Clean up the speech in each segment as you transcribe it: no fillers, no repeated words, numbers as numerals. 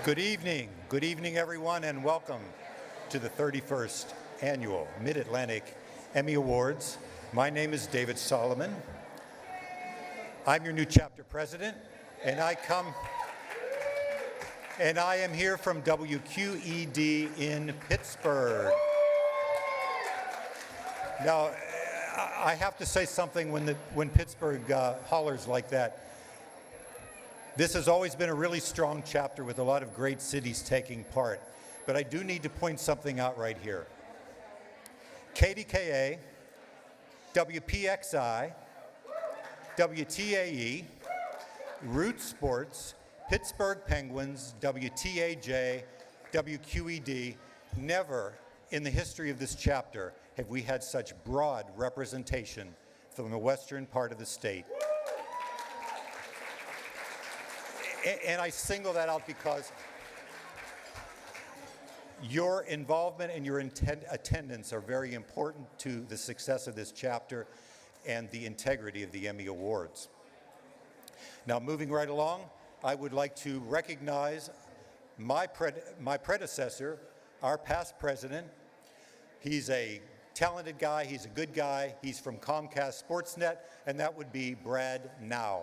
Good evening everyone, and welcome to the 31st Annual Mid-Atlantic Emmy Awards. My name is David Solomon. I'm your new chapter president, and I am here from WQED in Pittsburgh. Now, I have to say something when Pittsburgh hollers like that. This has always been a really strong chapter with a lot of great cities taking part, but I do need to point something out right here. KDKA, WPXI, WTAE, Root Sports, Pittsburgh Penguins, WTAJ, WQED, never in the history of this chapter have we had such broad representation from the western part of the state. And I single that out because your involvement and your attendance are very important to the success of this chapter and the integrity of the Emmy Awards. Now, moving right along, I would like to recognize my predecessor, our past president. He's a talented guy, he's a good guy, he's from Comcast Sportsnet, and that would be Brad Now.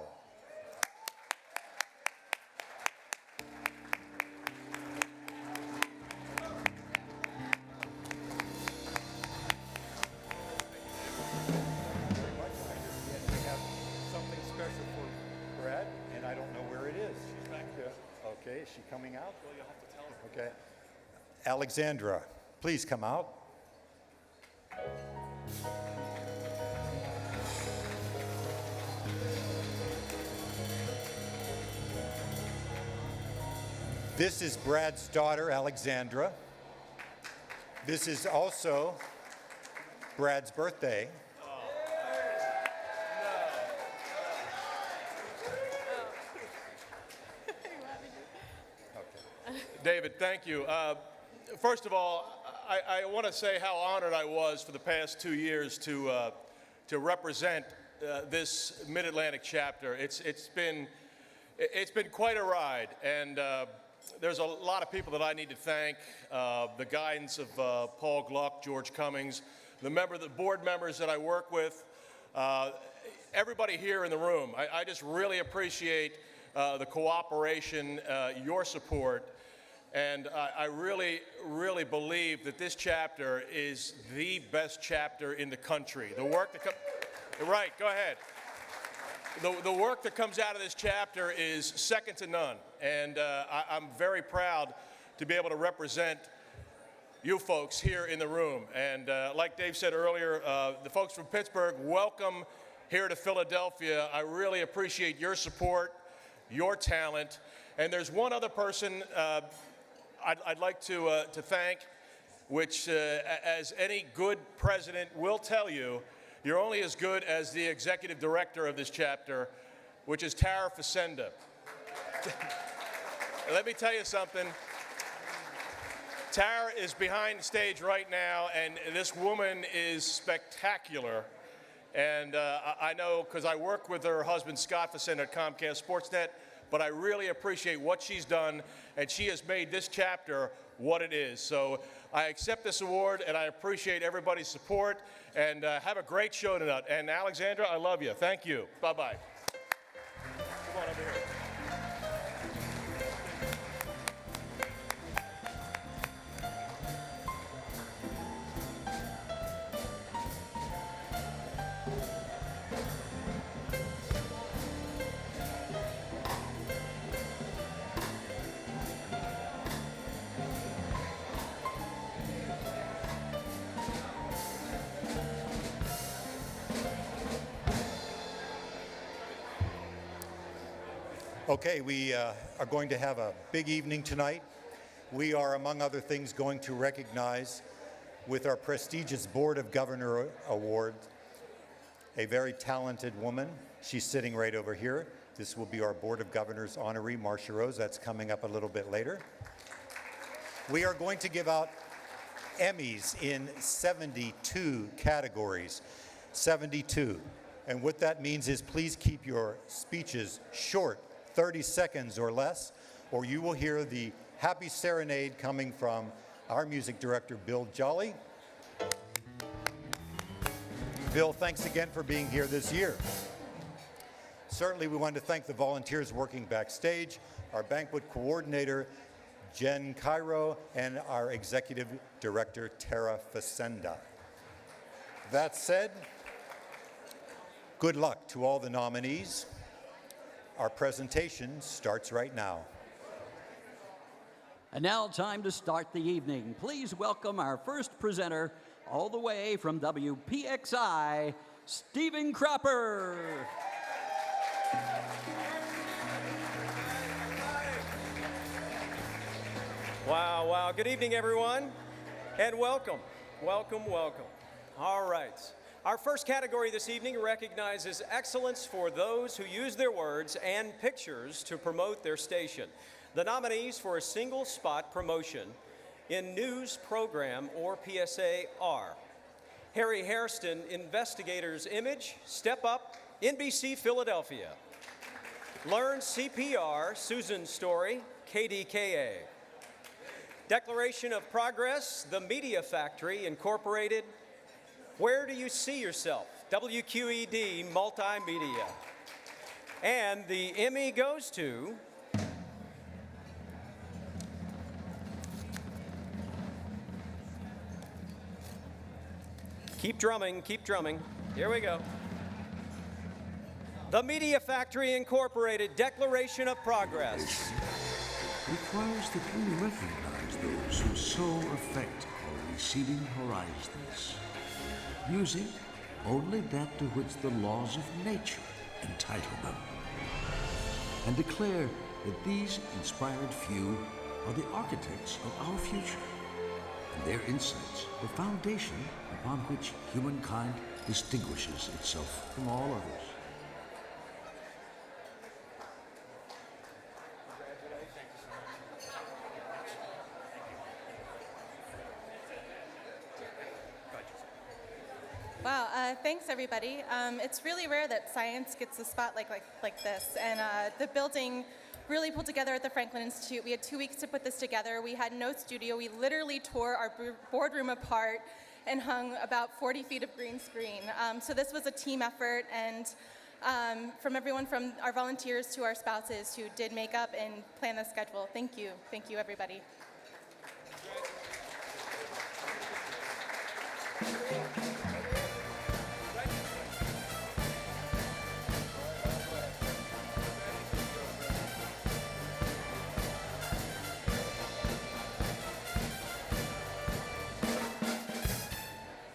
Is she coming out? Well, you'll have to tell her. Okay. Alexandra, please come out. This is Brad's daughter, Alexandra. This is also Brad's birthday. David, thank you. First of all, I want to say how honored I was for the past 2 years to represent this Mid-Atlantic chapter. It's been quite a ride, and there's a lot of people that I need to thank. The guidance of Paul Gluck, George Cummings, the board members that I work with, everybody here in the room. I just really appreciate the cooperation, your support. And I really, really believe that this chapter is the best chapter in the country. The work that right, go ahead. The work that comes out of this chapter is second to none. And I'm very proud to be able to represent you folks here in the room. And like Dave said earlier, the folks from Pittsburgh, welcome here to Philadelphia. I really appreciate your support, your talent. And there's one other person I'd like to thank, which, as any good president will tell you, you're only as good as the executive director of this chapter, which is Tara Facenda. Let me tell you something. Tara is behind the stage right now, and this woman is spectacular. And I know because I work with her husband, Scott Facenda, at Comcast Sportsnet, but I really appreciate what she's done, and she has made this chapter what it is. So I accept this award, and I appreciate everybody's support, and have a great show tonight. And Alexandra, I love you. Thank you. Bye-bye. Come on over here. Okay, we are going to have a big evening tonight. We are, among other things, going to recognize with our prestigious Board of Governor Award a very talented woman. She's sitting right over here. This will be our Board of Governors honoree, Marcia Rose. That's coming up a little bit later. We are going to give out Emmys in 72 categories. 72. And what that means is please keep your speeches short, 30 seconds or less, or you will hear the Happy Serenade coming from our music director, Bill Jolly. Bill, thanks again for being here this year. Certainly, we want to thank the volunteers working backstage, our banquet coordinator, Jen Cairo, and our executive director, Tara Facenda. That said, good luck to all the nominees. Our presentation starts right now. And now, time to start the evening. Please welcome our first presenter, all the way from WPXI, Stephen Cropper. Wow, wow. Good evening, everyone, and welcome. Welcome, welcome. All right. Our first category this evening recognizes excellence for those who use their words and pictures to promote their station. The nominees for a single spot promotion in news program or PSA are Harry Hairston, Investigator's Image, Step Up, NBC Philadelphia. Learn CPR, Susan Story, KDKA. Declaration of Progress, The Media Factory, Incorporated. Where Do You See Yourself? WQED Multimedia. And the Emmy goes to Keep drumming, keep drumming. Here we go. The Media Factory Incorporated, Declaration of Progress. Requires that we recognize those who so affect our receding horizons, using only that to which the laws of nature entitle them, and declare that these inspired few are the architects of our future, and their insights the foundation upon which humankind distinguishes itself from all others. Wow, thanks everybody. It's really rare that science gets a spotlight like this, and the building really pulled together at the Franklin Institute. We had 2 weeks to put this together. We had no studio. We literally tore our boardroom apart and hung about 40 feet of green screen. So this was a team effort, and from everyone from our volunteers to our spouses who did makeup and plan the schedule. Thank you everybody.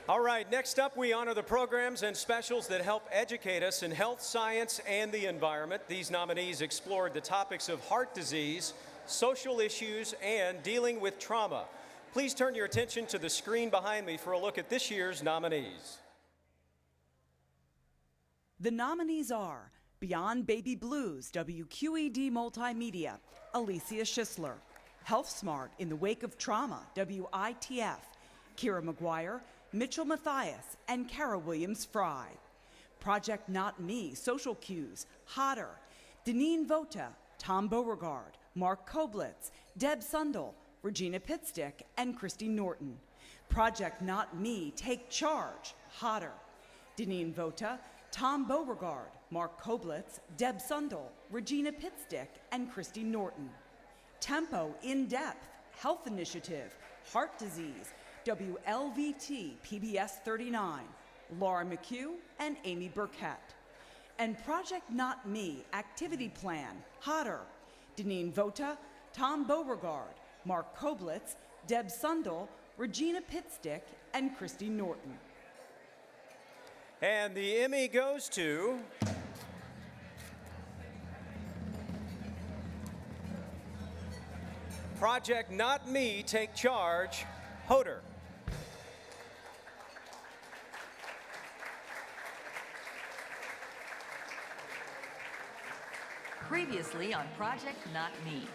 All right, next up, we honor the programs and specials that help educate us in health, science, and the environment. These nominees explored the topics of heart disease, social issues, and dealing with trauma. Please turn your attention to the screen behind me for a look at this year's nominees. The nominees are Beyond Baby Blues, WQED Multimedia, Alicia Schisler; Health Smart in the Wake of Trauma, WITF, Kira McGuire, Mitchell Mathias, and Kara Williams-Fry. Project Not Me, Social Cues, Hotter, Deneen Vota, Tom Beauregard, Mark Koblitz, Deb Sundel, Regina Pitstick, and Christy Norton. Project Not Me, Take Charge, Hotter, Deneen Vota, Tom Beauregard, Mark Koblitz, Deb Sundel, Regina Pitstick, and Christy Norton. Tempo In Depth, Health Initiative, Heart Disease, WLVT PBS 39, Laura McHugh and Amy Burkett. And Project Not Me, Activity Plan, Hotter, Deneen Vota, Tom Beauregard, Mark Koblitz, Deb Sundel, Regina Pitstick, and Christy Norton. And the Emmy goes to Project Not Me, Take Charge, Hoder. Previously on Project Not Me.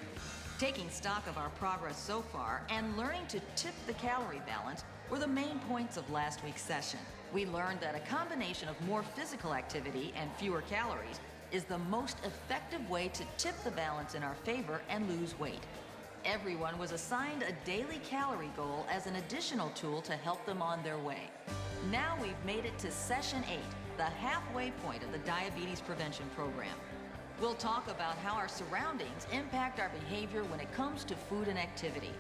Taking stock of our progress so far and learning to tip the calorie balance were the main points of last week's session. We learned that a combination of more physical activity and fewer calories is the most effective way to tip the balance in our favor and lose weight. Everyone was assigned a daily calorie goal as an additional tool to help them on their way. Now we've made it to Session 8, the halfway point of the Diabetes Prevention Program. We'll talk about how our surroundings impact our behavior when it comes to food and activity.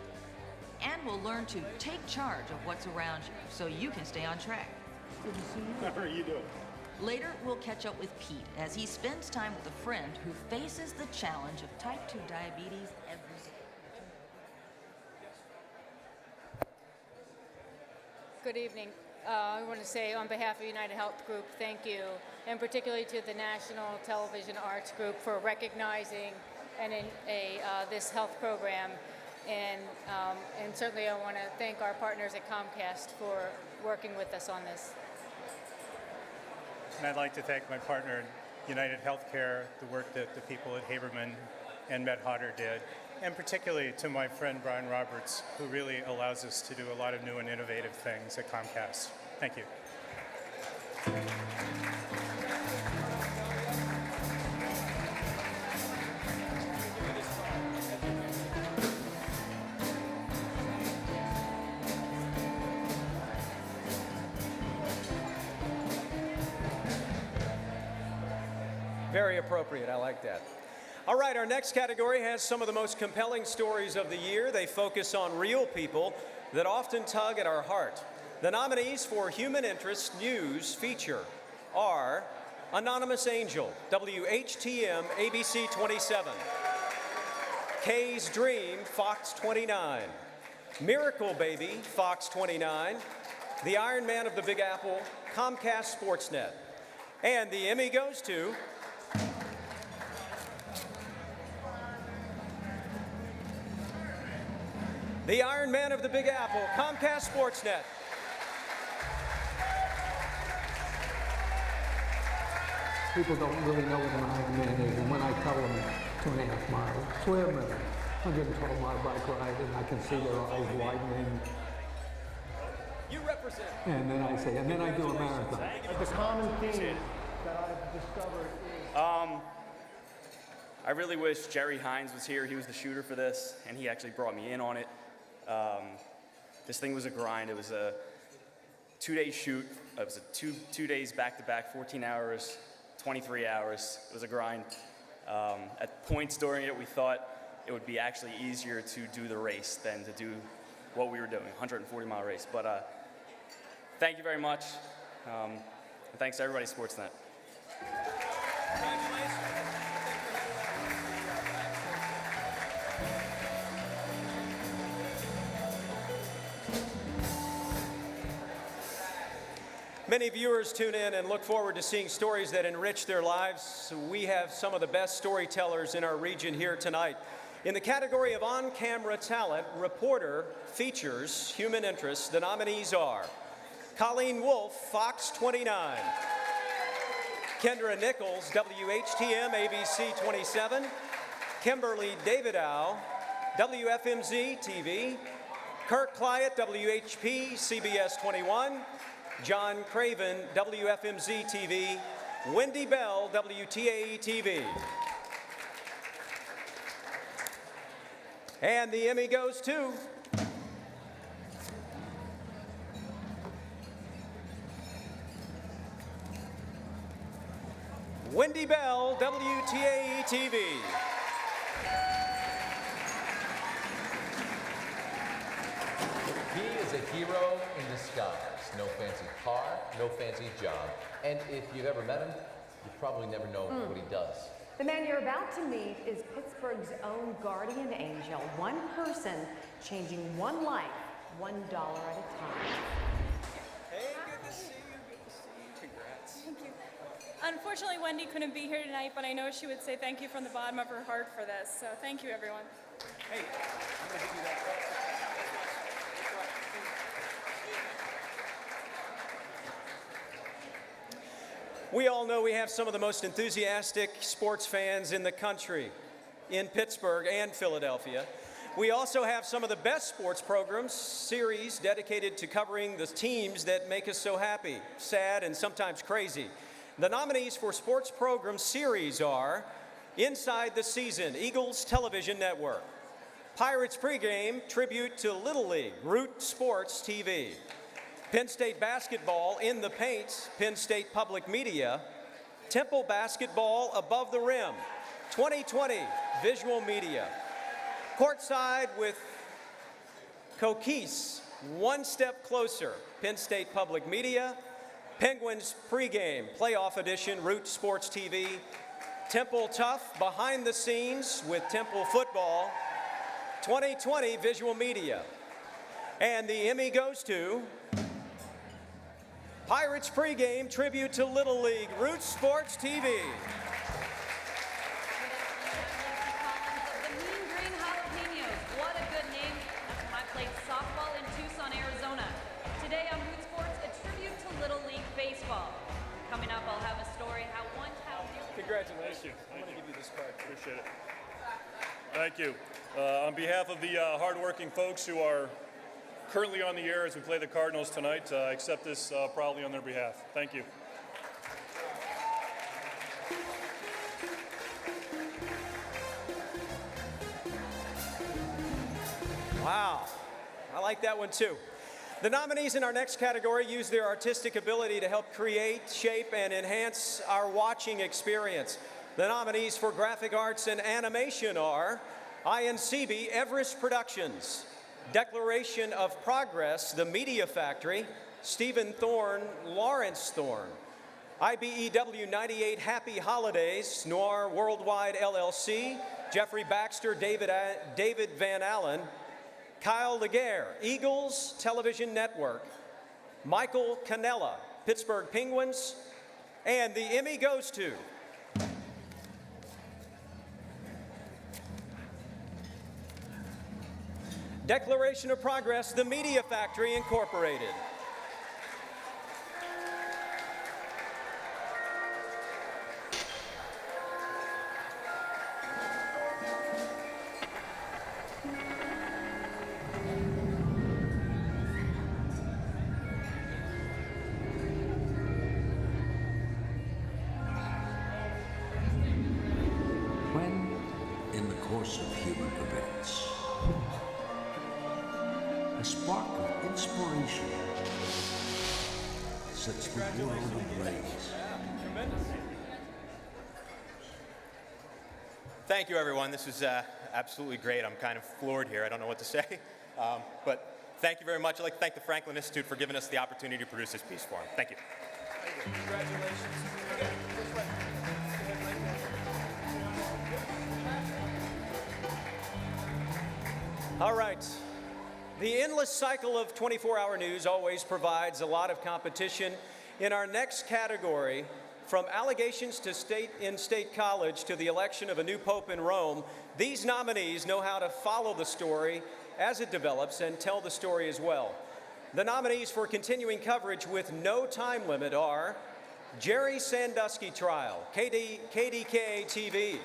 And we'll learn to take charge of what's around you so you can stay on track. Good to see you. How are you doing? Later, we'll catch up with Pete as he spends time with a friend who faces the challenge of type 2 diabetes every day. Good evening. I want to say on behalf of United Health Group, thank you, and particularly to the National Television Arts Group for recognizing this health program. And certainly I want to thank our partners at Comcast for working with us on this. And I'd like to thank my partner, United Healthcare, the work that the people at Haberman and Med Hodder did, and particularly to my friend Brian Roberts, who really allows us to do a lot of new and innovative things at Comcast. Thank you. Very appropriate. I like that. All right, our next category has some of the most compelling stories of the year. They focus on real people that often tug at our heart. The nominees for Human Interest News feature are Anonymous Angel, WHTM ABC 27, Kay's Dream, Fox 29, Miracle Baby, Fox 29, The Iron Man of the Big Apple, Comcast Sportsnet. And the Emmy goes to The Iron Man of the Big Apple, Comcast Sportsnet. People don't really know what an Ironman is, and when I tell them 2.5 miles, swim, and 112-mile bike ride, and I can see their eyes widening. You represent. And then I say, and then I do a marathon. The common theme that I've discovered is... I really wish Jerry Hines was here. He was the shooter for this, and he actually brought me in on it. This thing was a grind. It was a 2-day shoot. It was a two days back-to-back, 14 hours, 23 hours. It was a grind. At points during it, we thought it would be actually easier to do the race than to do what we were doing, 140-mile race. But thank you very much. And thanks to everybody at Sportsnet. Many viewers tune in and look forward to seeing stories that enrich their lives. We have some of the best storytellers in our region here tonight. In the category of on-camera talent, reporter features Human Interest. The nominees are Colleen Wolfe, Fox 29, Kendra Nichols, WHTM ABC 27, Kimberly Davidow, WFMZ TV, Kirk Clyett, WHP CBS 21, John Craven, WFMZ TV, Wendy Bell, WTAE TV. And the Emmy goes to Wendy Bell, WTAE TV. He is a hero in disguise. No fancy car, no fancy job. And if you've ever met him, you probably never know what he does. The man you're about to meet is Pittsburgh's own guardian angel. One person changing one life, $1 at a time. Hey, good to see you. Good to see you. Congrats. Thank you. Unfortunately, Wendy couldn't be here tonight, but I know she would say thank you from the bottom of her heart for this. So thank you, everyone. Hey, I'm going to give you that. We all know we have some of the most enthusiastic sports fans in the country, in Pittsburgh and Philadelphia. We also have some of the best sports programs, series dedicated to covering the teams that make us so happy, sad, and sometimes crazy. The nominees for sports program series are Inside the Season, Eagles Television Network, Pirates pregame tribute to Little League, Root Sports TV. Penn State basketball in the paint, Penn State Public Media. Temple basketball above the rim, 2020 Visual Media. Courtside with Coquise, one step closer, Penn State Public Media. Penguins pregame, playoff edition, Root Sports TV. Temple Tough, behind the scenes with Temple football, 2020 Visual Media. And the Emmy goes to Pirates pregame tribute to Little League, Root Sports TV. The Mean Green Jalapenos. What a good name. That's when I played softball in Tucson, Arizona. Today on Root Sports, a tribute to Little League Baseball. Coming up, I'll have a story how one town... Congratulations. I'm going to give you this card. Appreciate it. Thank you. On behalf of the hardworking folks who are currently on the air as we play the Cardinals tonight, I accept this proudly on their behalf. Thank you. Wow, I like that one too. The nominees in our next category use their artistic ability to help create, shape, and enhance our watching experience. The nominees for graphic arts and animation are INCB Everest Productions, Declaration of Progress, The Media Factory, Stephen Thorne, Lawrence Thorne, IBEW 98 Happy Holidays, Noir Worldwide LLC, Jeffrey Baxter, David Van Allen, Kyle Laguerre, Eagles Television Network, Michael Canella, Pittsburgh Penguins, and the Emmy goes to Declaration of Progress, The Media Factory Incorporated. When, in the course of human events, a spark of inspiration sets the world ablaze. Thank you, everyone. This was absolutely great. I'm kind of floored here. I don't know what to say. But thank you very much. I'd like to thank the Franklin Institute for giving us the opportunity to produce this piece for them. Thank you. All right. The endless cycle of 24-hour news always provides a lot of competition. In our next category, from allegations to state college to the election of a new pope in Rome, these nominees know how to follow the story as it develops and tell the story as well. The nominees for continuing coverage with no time limit are Jerry Sandusky Trial, KDKA TV.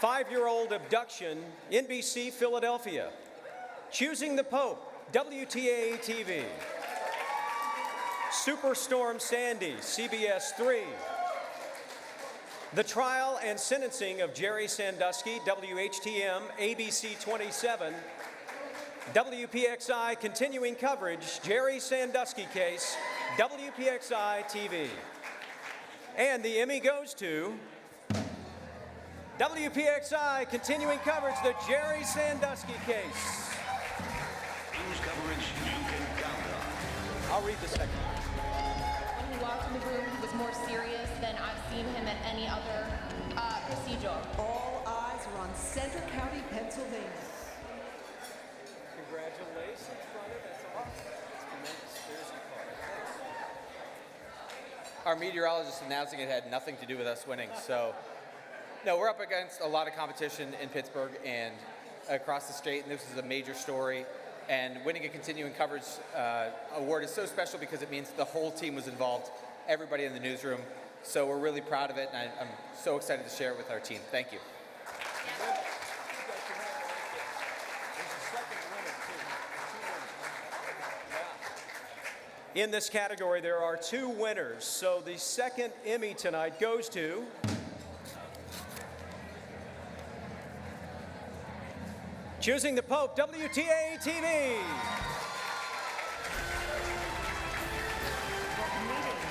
5-year-old abduction, NBC Philadelphia. Choosing the Pope, WTAA TV. Superstorm Sandy, CBS 3. The trial and sentencing of Jerry Sandusky, WHTM, ABC 27. WPXI continuing coverage, Jerry Sandusky case, WPXI TV. And the Emmy goes to WPXI continuing coverage, the Jerry Sandusky case. News coverage you can count on. I'll read the second. When he walked in the room, he was more serious than I've seen him at any other procedure. All eyes are on Center County, Pennsylvania. Congratulations, brother. That's awesome. That's tremendous. There's your card. Our meteorologist announcing it had nothing to do with us winning. So, no, we're up against a lot of competition in Pittsburgh and across the state, and this is a major story. And winning a continuing coverage award is so special because it means the whole team was involved, everybody in the newsroom. So we're really proud of it, and I'm so excited to share it with our team. Thank you. In this category, there are 2 winners. So the second Emmy tonight goes to Choosing the Pope, WTA-TV. Meetings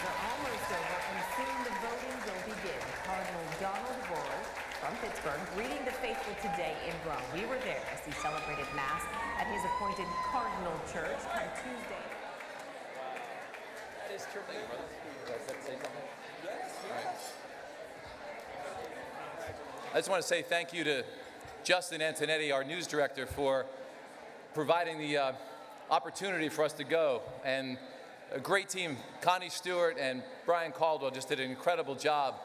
are almost over, and soon the voting will begin. Cardinal Donald Wuerl from Pittsburgh greeting the faithful today in Rome. We were there as he celebrated Mass at his appointed Cardinal Church on Tuesday. That is tremendous. Does that say something? Yes. I just want to say thank you to Justin Antonetti, our news director, for providing the opportunity for us to go. And a great team, Connie Stewart and Brian Caldwell just did an incredible job.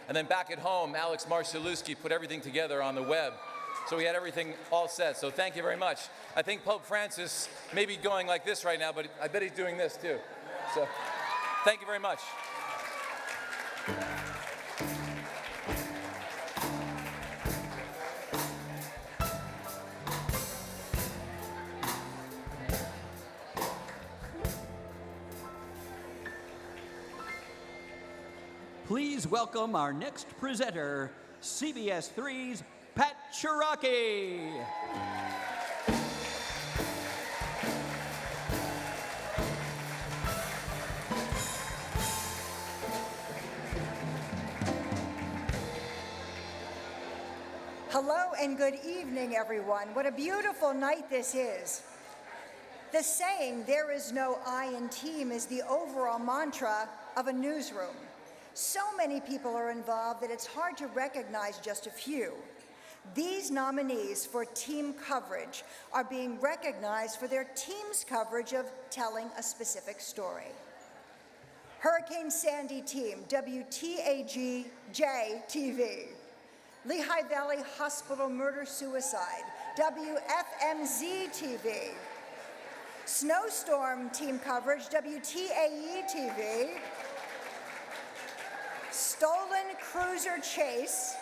And then back at home, Alex Marszalewski put everything together on the web. So we had everything all set. So thank you very much. I think Pope Francis may be going like this right now, but I bet he's doing this too. So thank you very much. Please welcome our next presenter, CBS 3's Pat Cherokee. Hello and good evening, everyone. What a beautiful night this is. The saying, "there is no I in team," is the overall mantra of a newsroom. So many people are involved that it's hard to recognize just a few. These nominees for team coverage are being recognized for their team's coverage of telling a specific story. Hurricane Sandy team, WTAG-J-TV. Lehigh Valley Hospital Murder-Suicide, WFMZ-TV. Snowstorm team coverage, WTAE-TV. Stolen Cruiser Chase,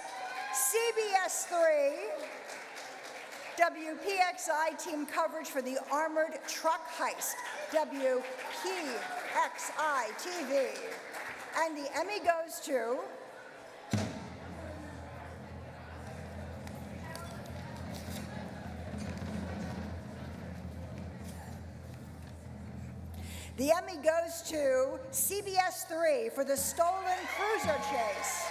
CBS 3. WPXI team coverage for the Armored Truck Heist, WPXI-TV. And the Emmy goes to The Emmy goes to CBS 3 for the Stolen Cruiser Chase.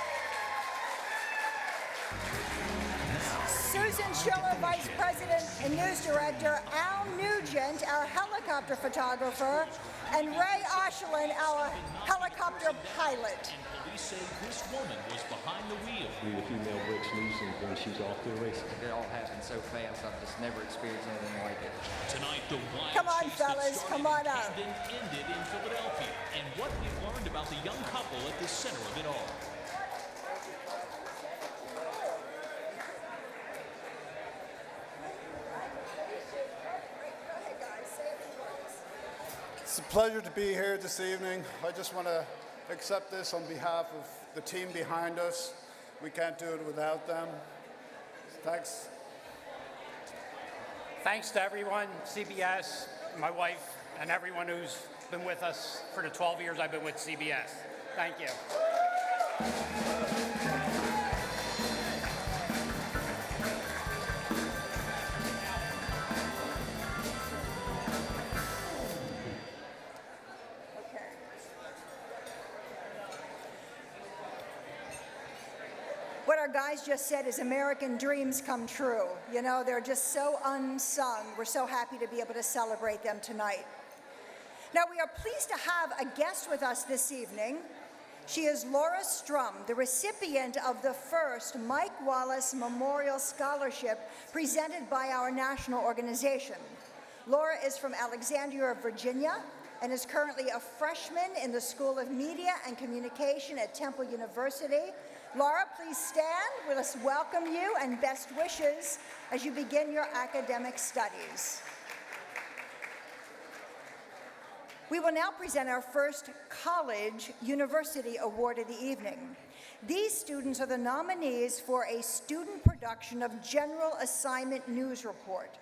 Susan Schiller, Vice President and News Director, Al Nugent, our helicopter photographer, and Ray Oshlin, our helicopter pilot. Police say this woman was behind the wheel. The female breaks loose and she's off to a race. It all happened so fast, I've just never experienced anything like it. Tonight, the wild Come on, chase that fellas, started come on in up. Camden ended in Philadelphia, and what we've learned about the young couple at the center of it all. It's a pleasure to be here this evening. I just want to accept this on behalf of the team behind us. We can't do it without them. Thanks. Thanks to everyone, CBS, my wife, and everyone who's been with us for the 12 years I've been with CBS. Thank you. What our guys just said is American dreams come true. You know, they're just so unsung. We're so happy to be able to celebrate them tonight. Now, we are pleased to have a guest with us this evening. She is Laura Strum, the recipient of the first Mike Wallace Memorial Scholarship presented by our national organization. Laura is from Alexandria, Virginia, and is currently a freshman in the School of Media and Communication at Temple University. Laura, please stand. Let us welcome you and best wishes as you begin your academic studies. We will now present our first College University Award of the evening. These students are the nominees for a student production of General Assignment News Report.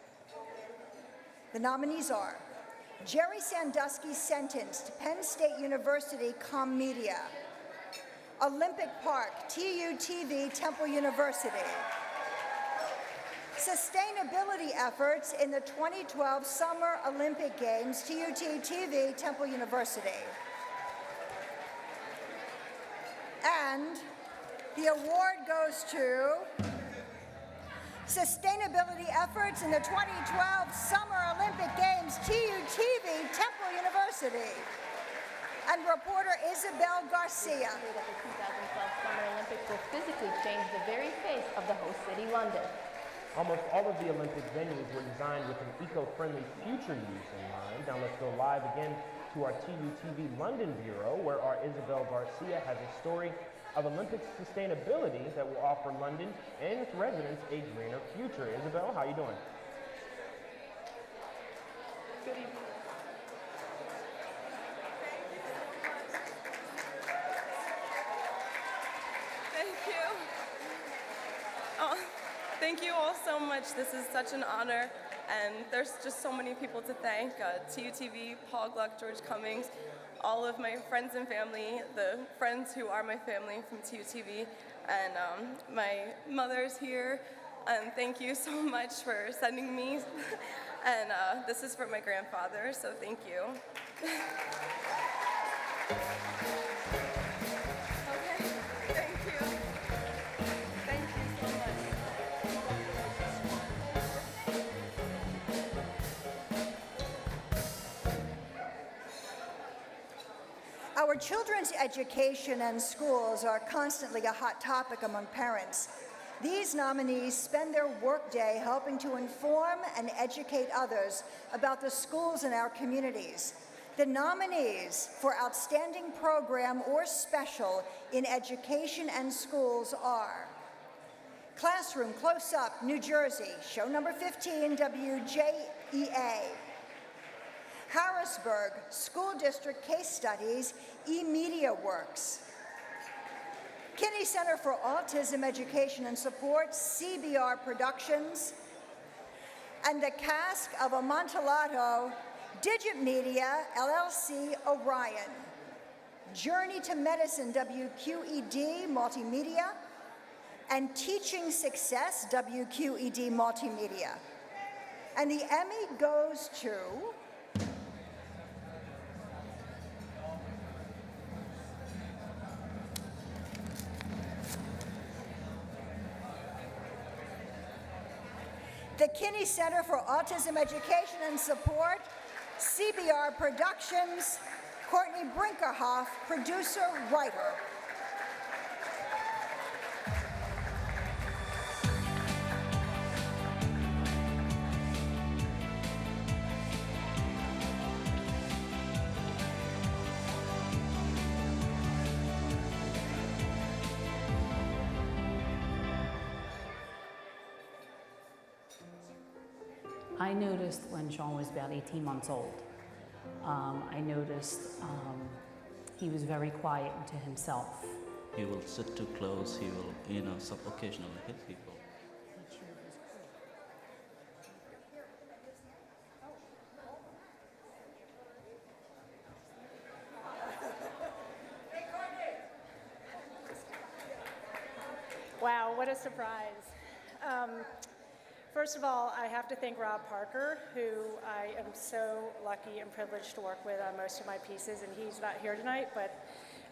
The nominees are Jerry Sandusky sentenced, Penn State University ComMedia. Olympic Park, TUTV, Temple University. Sustainability efforts in the 2012 Summer Olympic Games, TUT-TV, Temple University. And the award goes to Sustainability efforts in the 2012 Summer Olympic Games, TUT-TV, Temple University. And reporter Isabel Garcia. The 2012 Summer Olympics will physically change the very face of the host city, London. Almost all of the Olympic venues were designed with an eco-friendly future use in mind. Now let's go live again to our TUTV London Bureau, where our Isabel Garcia has a story of Olympic sustainability that will offer London and its residents a greener future. Isabel, how are you doing? Good evening. Thank you all so much. This is such an honor, and there's just so many people to thank. TUTV, Paul Gluck, George Cummings, all of my friends and family, the friends who are my family from TUTV, and my mother's here. And thank you so much for sending me. And this is for my grandfather, so thank you. Our children's education and schools are constantly a hot topic among parents. These nominees spend their workday helping to inform and educate others about the schools in our communities. The nominees for Outstanding Program or Special in Education and Schools are Classroom Close Up, New Jersey, show number 15, WJEA. Harrisburg School District Case Studies, eMedia Works. Kinney Center for Autism Education and Support, CBR Productions. And the Cask of Amontillado, Digit Media, LLC, Orion. Journey to Medicine, WQED, Multimedia. And Teaching Success, WQED, Multimedia. And the Emmy goes to the Kinney Center for Autism Education and Support, CBR Productions, Courtney Brinkerhoff, producer, writer. I noticed when Sean was about 18 months old, I noticed he was very quiet to himself. He will sit too close, he will, occasionally hit people. Wow, what a surprise. First of all, I have to thank Rob Parker, who I am so lucky and privileged to work with on most of my pieces, and he's not here tonight, but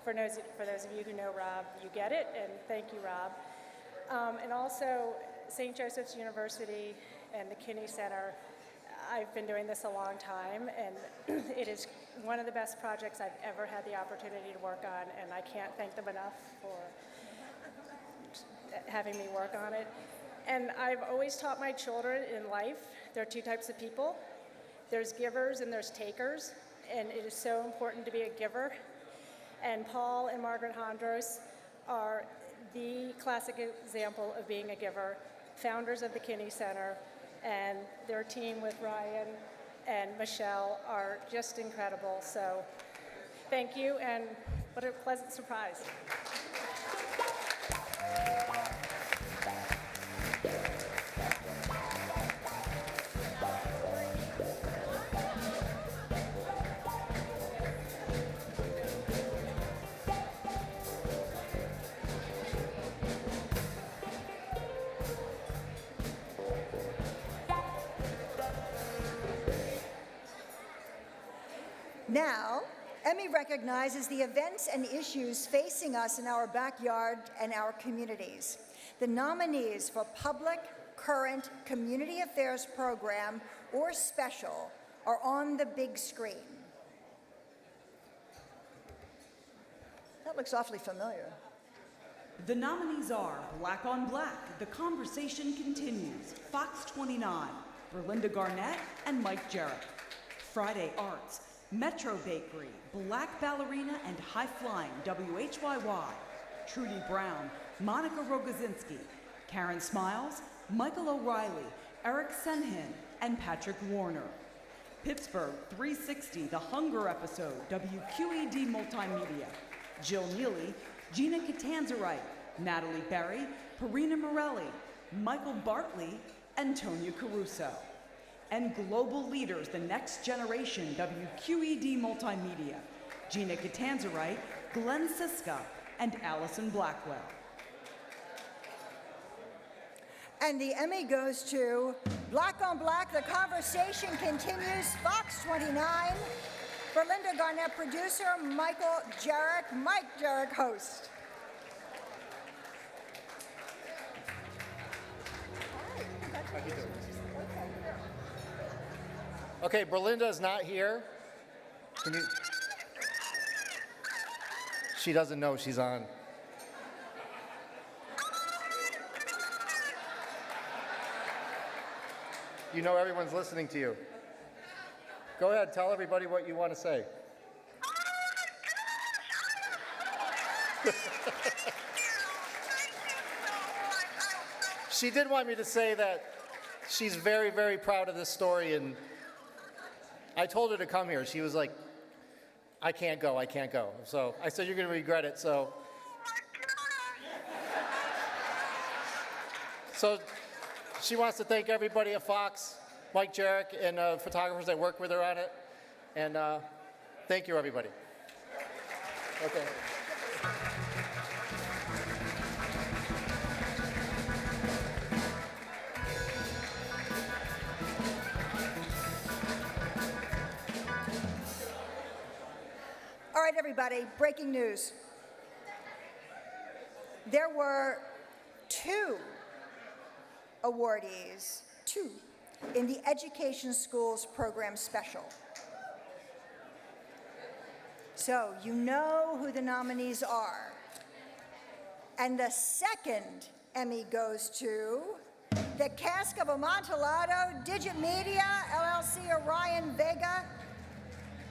for those of you who know Rob, you get it, and thank you, Rob. And also, St. Joseph's University and the Kinney Center. I've been doing this a long time, and it is one of the best projects I've ever had the opportunity to work on, and I can't thank them enough for having me work on it. And I've always taught my children in life, there are two types of people. There's givers and there's takers, and it is so important to be a giver. And Paul and Margaret Hondros are the classic example of being a giver, founders of the Kinney Center, and their team with Ryan and Michelle are just incredible. So thank you, and what a pleasant surprise. Now, Emmy recognizes the events and issues facing us in our backyard and our communities. The nominees for Public, Current, Community Affairs Program or Special are on the big screen. That looks awfully familiar. The nominees are Black on Black, The Conversation Continues, Fox 29, Berlinda Garnett and Mike Jarrett. Friday Arts, Metro Bakery, Black Ballerina and High Flying, WHYY, Trudy Brown, Monica Rogozinski, Karen Smiles, Michael O'Reilly, Eric Senhin, and Patrick Warner. Pittsburgh 360, The Hunger Episode, WQED Multimedia, Jill Neely, Gina Catanzarite, Natalie Berry, Parina Morelli, Michael Bartley, and Tonya Caruso. And Global Leaders, The Next Generation, WQED Multimedia, Gina Catanzarite, Glenn Siska, and Allison Blackwell. And the Emmy goes to Black on Black, The Conversation Continues, Fox 29, Berlinda Garnett producer, Mike Jarek host. Okay, Berlinda is not here. She doesn't know she's on. You know everyone's listening to you. Go ahead, tell everybody what you want to say. She did want me to say that she's very, very proud of this story, and I told her to come here. She was like, I can't go. So I said, you're going to regret it. So she wants to thank everybody at Fox, Mike Jarek, and photographers that work with her on it. And thank you, everybody. Okay. All right, everybody, breaking news. There were two awardees, in the Education Schools Program Special. So you know who the nominees are. And the second Emmy goes to the Cask of Amontillado, Digit Media, LLC, Orion Vega,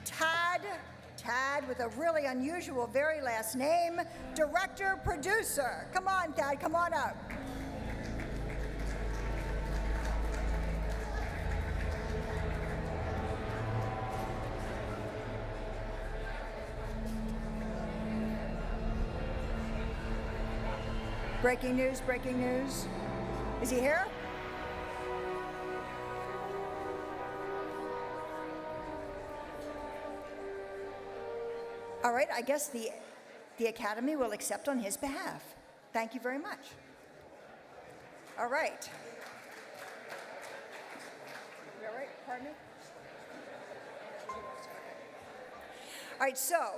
Tad with a really unusual very last name, director, producer. Come on, Tad, come on up. Breaking news, breaking news. Is he here? All right, I guess the Academy will accept on his behalf. Thank you very much. All right. You all right? Pardon me? All right, so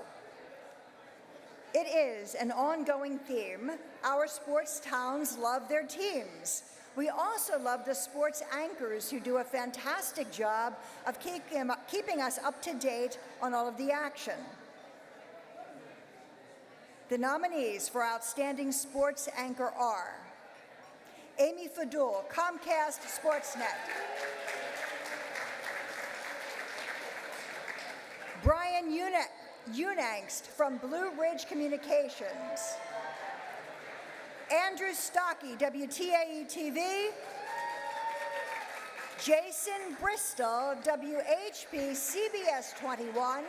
it is an ongoing theme. Our sports towns love their teams. We also love the sports anchors who do a fantastic job of keeping us up to date on all of the action. The nominees for Outstanding Sports Anchor are Amy Fadul, Comcast Sportsnet; Brian Unangst from Blue Ridge Communications; Andrew Stockey, WTAE-TV; Jason Bristol, WHP CBS 21;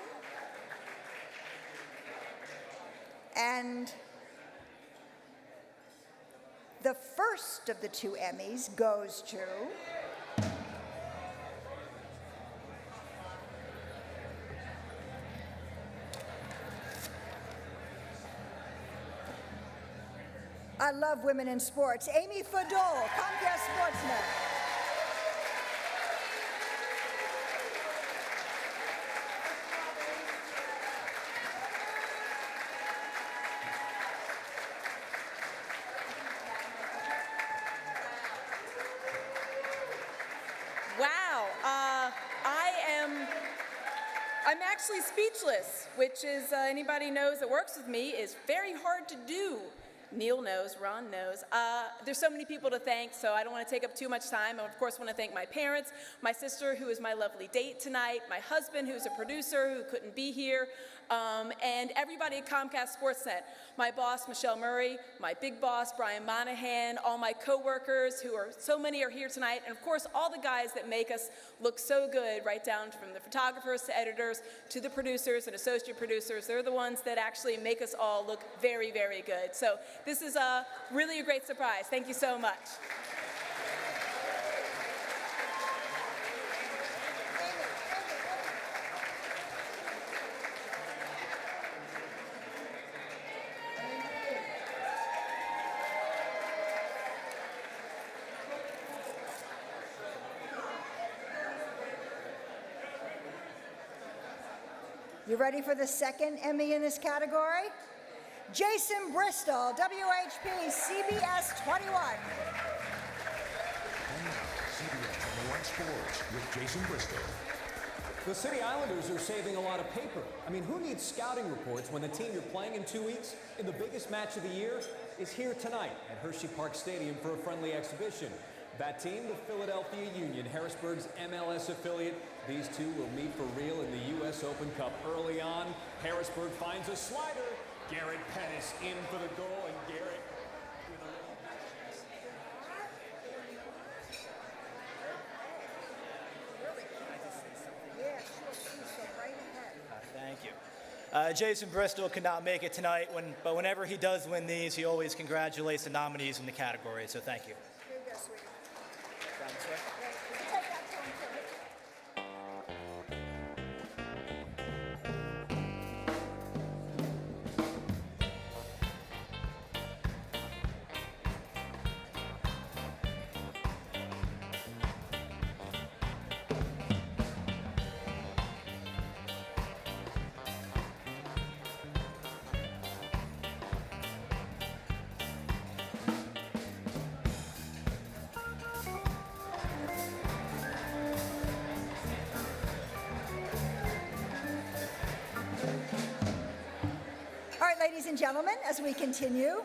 and the first of the two Emmys goes to I love women in sports, Amy Fadul, Comcast Sportsnet. actually speechless, which is, anybody knows that works with me, is very hard to do. Neil knows, Ron knows. There's so many people to thank, so I don't want to take up too much time. I, of course, want to thank my parents, my sister, who is my lovely date tonight, my husband, who's a producer, who couldn't be here, and everybody at Comcast Sportsnet. My boss, Michelle Murray, my big boss, Brian Monahan, all my coworkers, who are, so many are here tonight, and of course, all the guys that make us look so good, right down from the photographers to editors to the producers and associate producers. They're the ones that actually make us all look very, very good. So this is really a great surprise. Thank you so much. You ready for the second Emmy in this category? Jason Bristol, WHP, CBS 21. And now, CBS number 1 Sports with Jason Bristol. The City Islanders are saving a lot of paper. I mean, who needs scouting reports when the team you're playing in 2 weeks in the biggest match of the year is here tonight at Hershey Park Stadium for a friendly exhibition? That team, the Philadelphia Union, Harrisburg's MLS affiliate. These two will meet for real in the U.S. Open Cup early on. Harrisburg finds a slider. Garrett Pettis in for the goal, and Garrett with a Thank you. Jason Bristol could not make it tonight, but whenever he does win these, he always congratulates the nominees in the category, so thank you. Ladies and gentlemen, as we continue,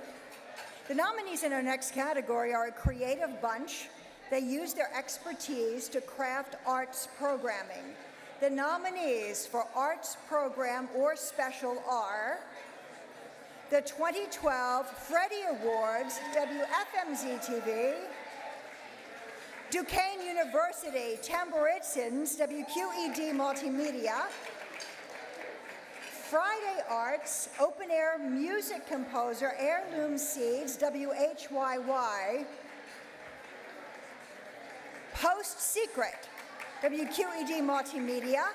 the nominees in our next category are a creative bunch. They use their expertise to craft arts programming. The nominees for arts program or special are the 2012 Freddie Awards, WFMZ-TV, Duquesne University, Tamboritzins, WQED Multimedia, Friday Arts, Open Air Music Composer, Heirloom Seeds, WHYY, Post Secret, WQED Multimedia,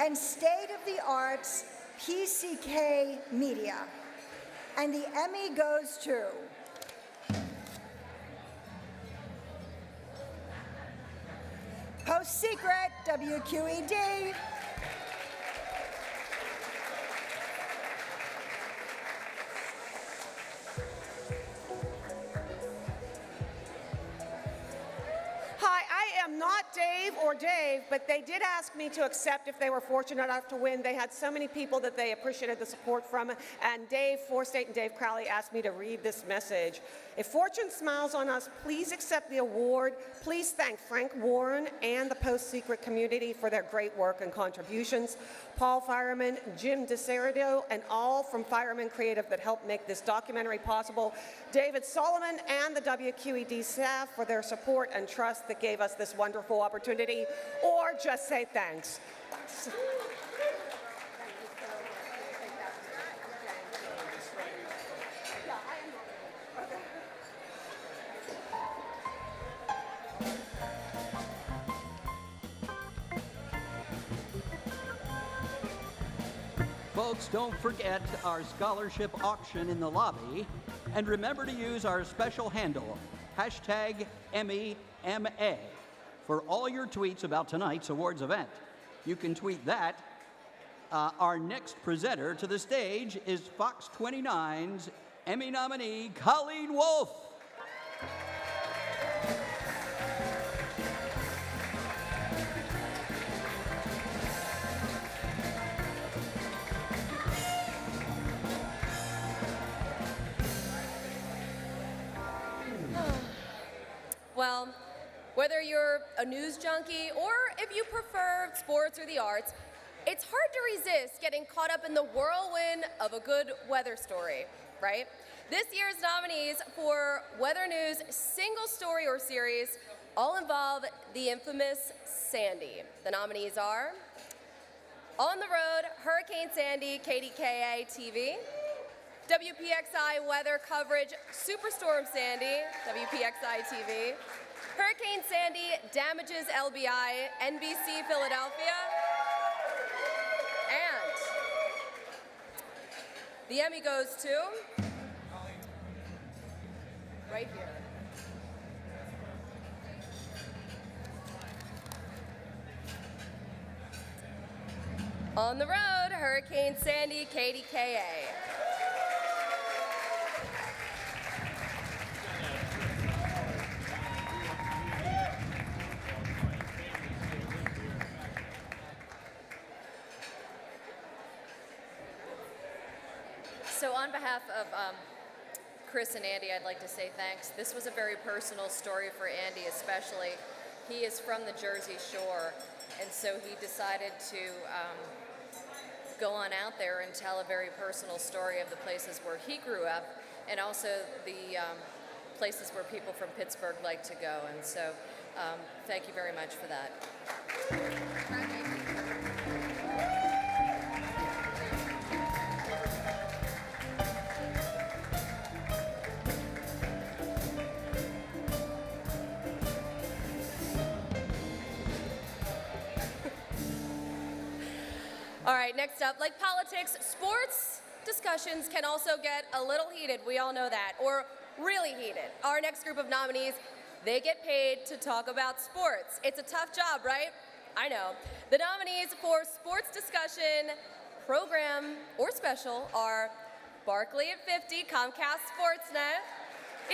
and State of the Arts, PCK Media. And the Emmy goes to Post Secret, WQED. Not Dave or Dave, but they did ask me to accept if they were fortunate enough to win. They had so many people that they appreciated the support from, and Dave Forstate and Dave Crowley asked me to read this message. If fortune smiles on us, please accept the award. Please thank Frank Warren and the Post Secret community for their great work and contributions. Paul Fireman, Jim DeSerido, and all from Fireman Creative that helped make this documentary possible. David Solomon and the WQED staff for their support and trust that gave us this wonderful opportunity, or just say thanks. Folks, don't forget our scholarship auction in the lobby, and remember to use our special handle, #EmmyMA, for all your tweets about tonight's awards event. You can tweet that. Our next presenter to the stage is Fox 29's Emmy nominee, Colleen Wolfe. you're a news junkie or if you prefer sports or the arts, it's hard to resist getting caught up in the whirlwind of a good weather story, right? This year's nominees for Weather News single story or series all involve the infamous Sandy. The nominees are On the Road, Hurricane Sandy, KDKA TV, WPXI weather coverage, Superstorm Sandy, WPXI TV, Hurricane Sandy damages LBI, NBC Philadelphia, and the Emmy goes to, right here. On the Road, Hurricane Sandy, KDKA. So on behalf of Chris and Andy, I'd like to say thanks. This was a very personal story for Andy especially. He is from the Jersey Shore, and so he decided to go on out there and tell a very personal story of the places where he grew up and also the places where people from Pittsburgh like to go. And so thank you very much for that. All right, next up, like politics, sports discussions can also get a little heated. We all know that, or really heated. Our next group of nominees, they get paid to talk about sports. It's a tough job, right? I know. The nominees for sports discussion, program, or special are Barkley at 50, Comcast Sportsnet,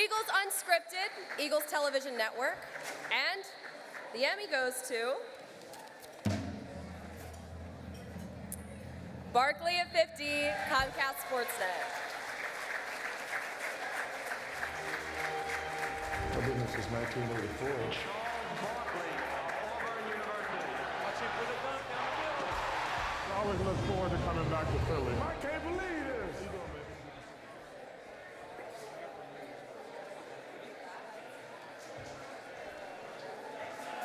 Eagles Unscripted, Eagles Television Network, and the Emmy goes to Barkley at 50, Comcast Sportsnet. I've been here since 1984. I always look forward to coming back to Philly. I can't believe this.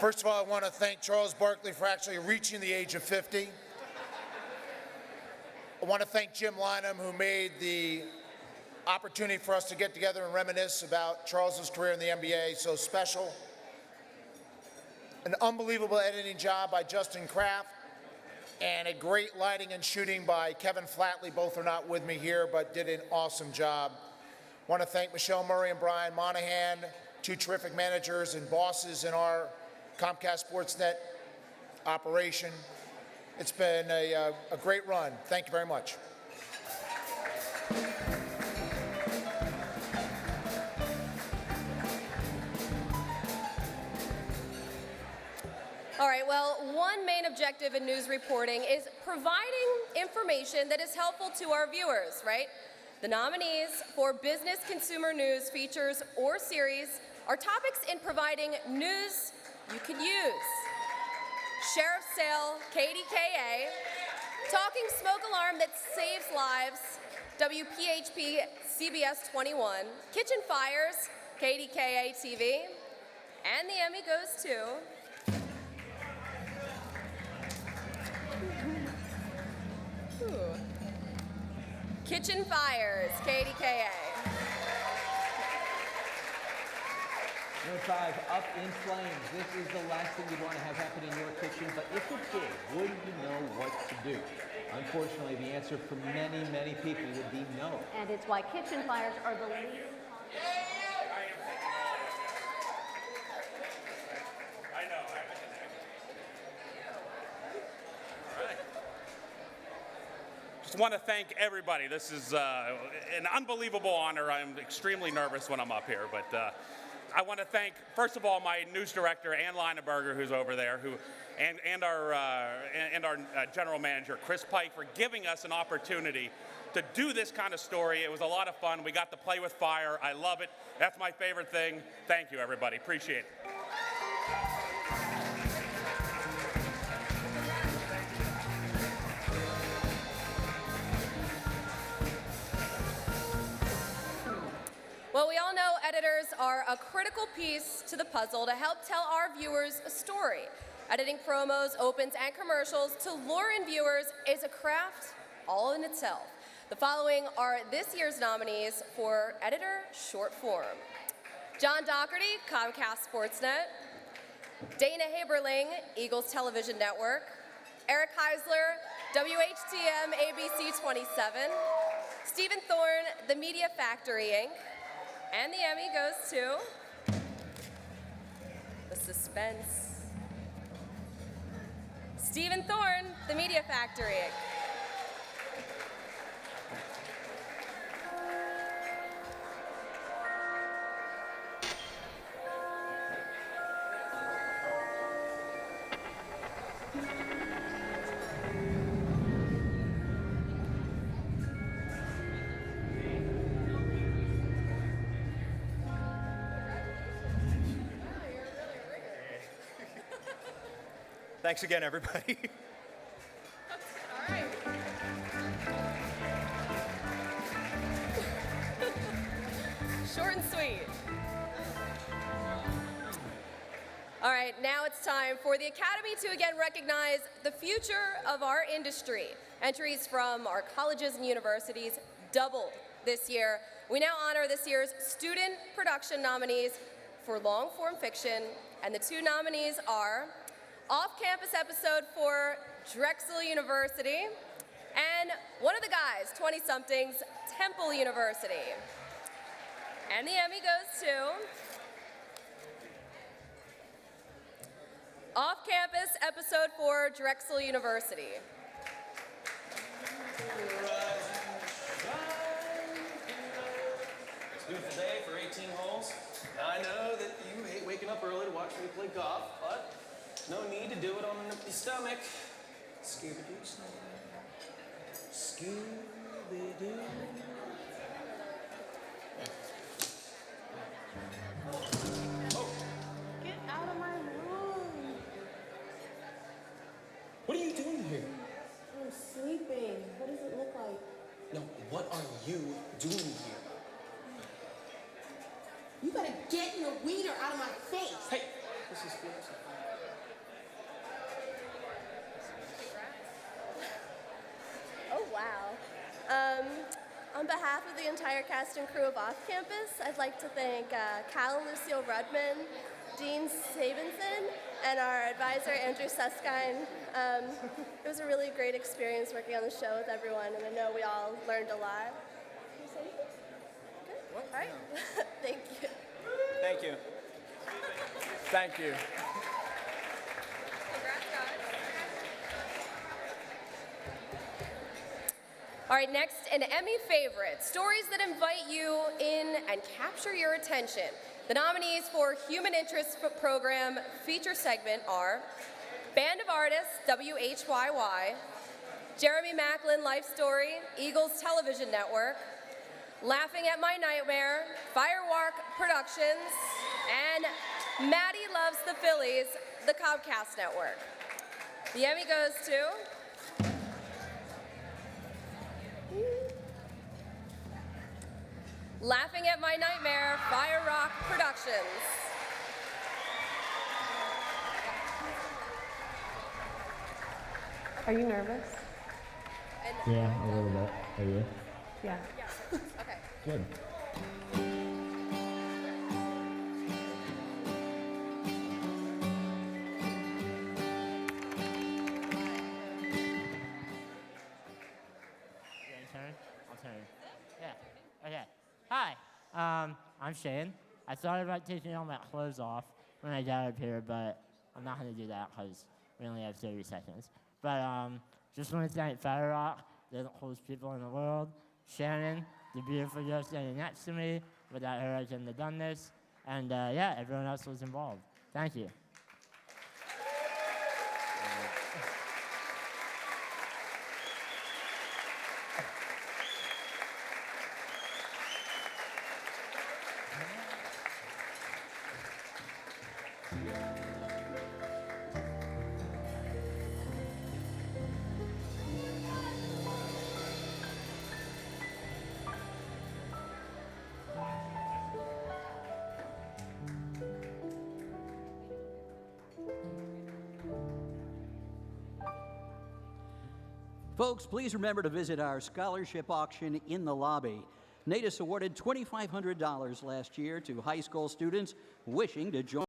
First of all, I want to thank Charles Barkley for actually reaching the age of 50. I want to thank Jim Lynam, who made the opportunity for us to get together and reminisce about Charles's career in the NBA so special. An unbelievable editing job by Justin Kraft, and a great lighting and shooting by Kevin Flatley. Both are not with me here, but did an awesome job. I want to thank Michelle Murray and Brian Monahan, two terrific managers and bosses in our Comcast Sportsnet operation. It's been a great run. Thank you very much. All right, well, one main objective in news reporting is providing information that is helpful to our viewers, right? The nominees for business consumer news features or series are topics in providing news you can use. Sheriff's Sale, KDKA, Talking Smoke Alarm That Saves Lives, WPHP CBS 21, Kitchen Fires, KDKA TV, and the Emmy goes to Kitchen Fires, KDKA. Number 5, Up in Flames. This is the last thing you'd want to have happen in your kitchen, but if it did, wouldn't you know what to do? Unfortunately, the answer for many, many people would be no. And it's why kitchen fires are the leading. Just want to thank everybody. This is an unbelievable honor. I'm extremely nervous when I'm up here, but I want to thank, first of all, my news director, Ann Leineberger, who's over there, and our general manager, Chris Pike, for giving us an opportunity to do this kind of story. It was a lot of fun. We got to play with fire. I love it. That's my favorite thing. Thank you, everybody. Appreciate it. are a critical piece to the puzzle to help tell our viewers a story. Editing promos, opens, and commercials to lure in viewers is a craft all in itself. The following are this year's nominees for Editor Short Form. John Doherty, Comcast Sportsnet. Dana Haberling, Eagles Television Network. Eric Heisler, WHTM ABC 27. Stephen Thorne, The Media Factory, Inc. And the Emmy goes to the suspense. Stephen Thorne, The Media Factory, Inc. Thanks again, everybody. All right. Short and sweet. All right, now it's time for the Academy to again recognize the future of our industry. Entries from our colleges and universities doubled this year. We now honor this year's student production nominees for long-form fiction, and the two nominees are Off-Campus Episode for Drexel University and one of the guys, 20-somethings, Temple University. And the Emmy goes to Off-Campus Episode for Drexel University. It's a beautiful day for 18 holes. Now, I know that you hate waking up early to watch me play golf, but no need to do it on an empty stomach. Scooby-Doo, Scooby-Doo. Get out of my room. What are you doing here? I'm sleeping. What does it look like? No, what are you doing here? You gotta get your wiener out of my face. Hey, this is good. Oh, wow. On behalf of the entire cast and crew of Off Campus, I'd like to thank Cal and Lucille Rudman, Dean Sabinson, and our advisor, Andrew Suskind. It was a really great experience working on the show with everyone, and I know we all learned a lot. Can you say anything? Good? All right. Thank you. Thank you. Thank you. All right, next, an Emmy favorite, stories that invite you in and capture your attention. The nominees for Human Interest Program feature segment are Band of Artists, WHYY, Jeremy Macklin Life Story, Eagles Television Network, Laughing at My Nightmare, Firework Productions, and Maddie Loves the Phillies, the Comcast Network. The Emmy goes to Laughing at My Nightmare, Fire Rock Productions. Are you nervous? Yeah, a little bit. Are you? Yeah. Okay. Good. I'll turn. Yeah. Okay. Hi. I'm Shane. I thought about taking all my clothes off when I got up here, but I'm not going to do that because we only have 30 seconds. But just want to thank Fire Rock, they're the coolest people in the world. Shannon, the beautiful girl standing next to me. Without her, I couldn't have done this. And yeah, everyone else was involved. Thank you. Folks, please remember to visit our scholarship auction in the lobby. NATAS awarded $2,500 last year to high school students wishing to join